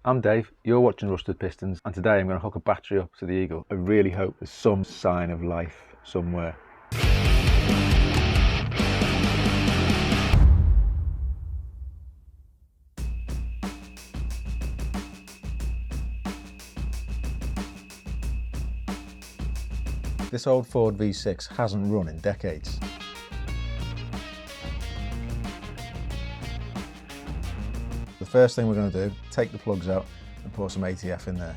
I'm Dave, you're watching Rusted Pistons, and today I'm going to hook a battery up to the Eagle. I really hope there's some sign of life somewhere. This old Ford V6 hasn't run in decades. The first thing we're going to do, take the plugs out and pour some ATF in there.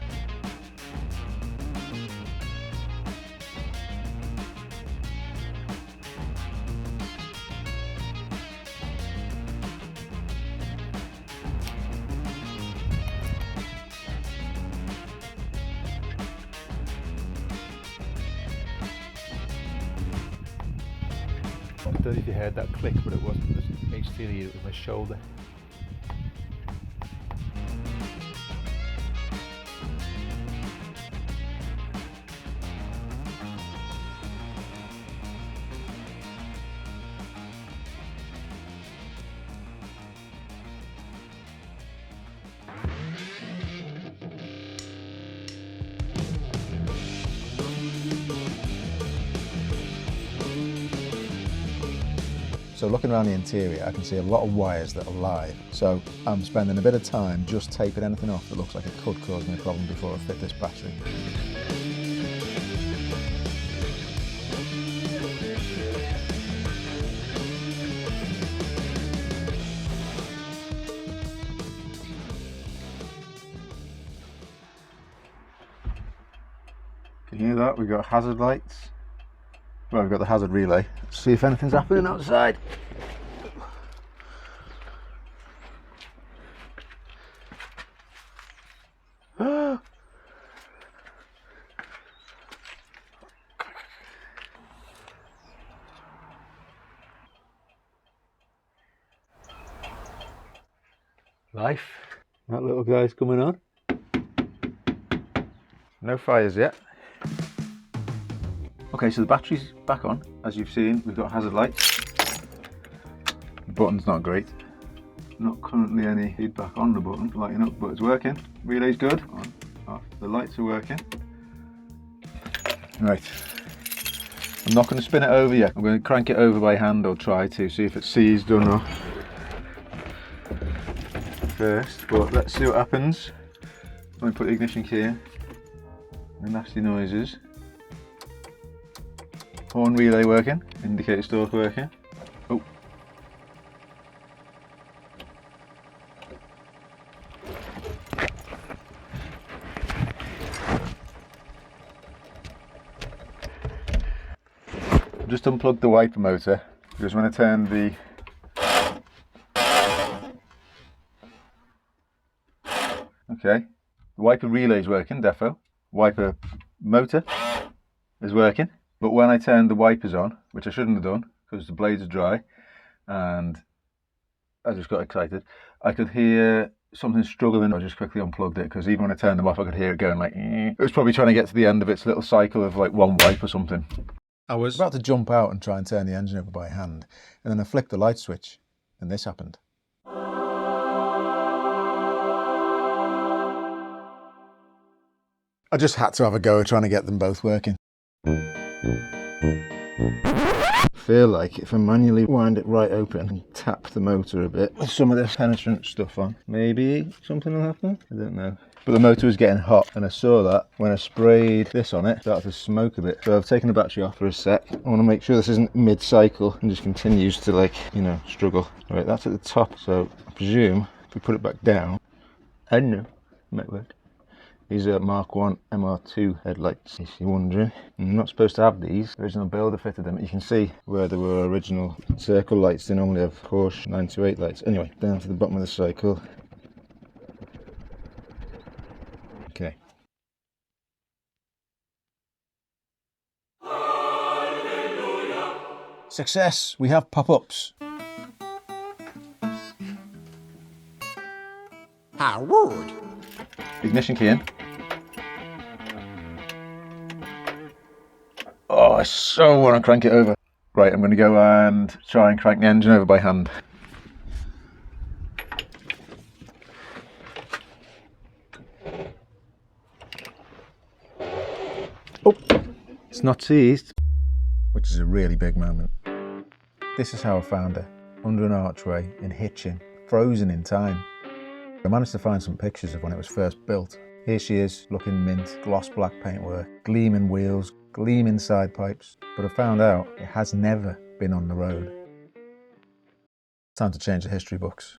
I don't know if you heard that click, but it wasn't the HT, it was my shoulder. So looking around the interior, I can see a lot of wires that are live. So I'm spending a bit of time just taping anything off that looks like it could cause me a problem before I fit this battery. Can you hear that? We've got hazard lights. Well, we've got the hazard relay. Let's see if anything's happening outside. Life. That little guy's coming on. No fires yet. Okay, so the battery's back on. As you've seen, we've got hazard lights. The button's not great. Not currently any feedback on the button lighting up, but it's working. Relay's good. On, off. The lights are working. Right. I'm not going to spin it over yet. I'm going to crank it over by hand, or try to, see if it's seized or not first, but let's see what happens. Let me put the ignition key in. The nasty noises. Horn relay working, indicator stalk working. Oh. I've just unplugged the wiper motor because when I turn the the wiper relay is working, defo. Wiper motor is working. But when I turned the wipers on, which I shouldn't have done because the blades are dry, and I just got excited, I could hear something struggling. I just quickly unplugged it because even when I turned them off, I could hear it going like, It was probably trying to get to the end of its little cycle of like one wipe or something. I was about to jump out and try and turn the engine over by hand, and then I flicked the light switch, and this happened. I just had to have a go at trying to get them both working. I feel like if I manually wind it right open and tap the motor a bit with some of this penetrant stuff on, maybe something will happen? I don't know. But the motor was getting hot, and I saw that when I sprayed this on it, it started to smoke a bit. So I've taken the battery off for a sec. I want to make sure this isn't mid-cycle and just continues to, like, you know, struggle. Right, that's at the top, so I presume if we put it back down, I don't know, it might work. These are Mark 1 MR2 headlights, if you're wondering. I'm not supposed to have these. The original builder fitted them. You can see where there were original circle lights. They normally have Porsche 928 lights. Anyway, down to the bottom of the cycle. Okay. Success! We have pop-ups. How rude! Ignition key in. Oh, I so want to crank it over. Right, I'm going to go and try and crank the engine over by hand. Oh, it's not seized, which is a really big moment. This is how I found her, under an archway in Hitchin, frozen in time. I managed to find some pictures of when it was first built. Here she is, looking mint, gloss black paintwork, gleaming wheels, gleaming side pipes. But I found out it has never been on the road. Time to change the history books.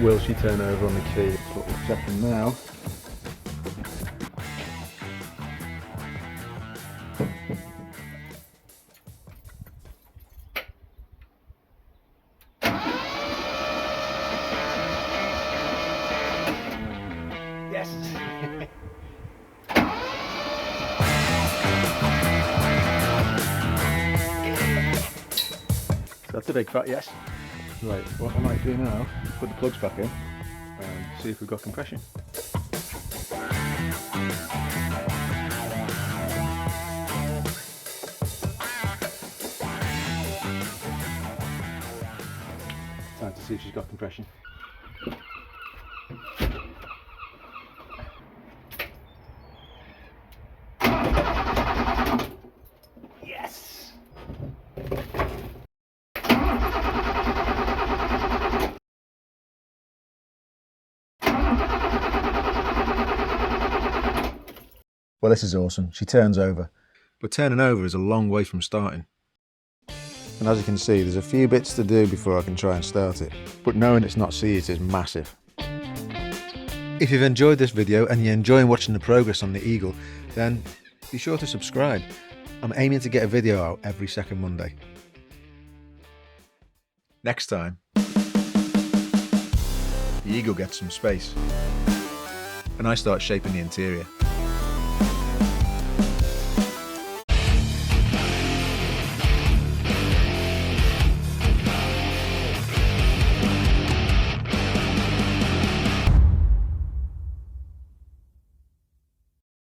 Will she turn over on the key? That's what we're checking now. Yes! So that's a big fat yes. Right, what I might do now, put the plugs back in and see if we've got compression. Time to see if she's got compression. Yes! Well, this is awesome. She turns over. But turning over is a long way from starting. And as you can see, there's a few bits to do before I can try and start it. But knowing it's not seized is massive. If you've enjoyed this video and you're enjoying watching the progress on the Eagle, then be sure to subscribe. I'm aiming to get a video out every second Monday. Next time, the Eagle gets some space. And I start shaping the interior.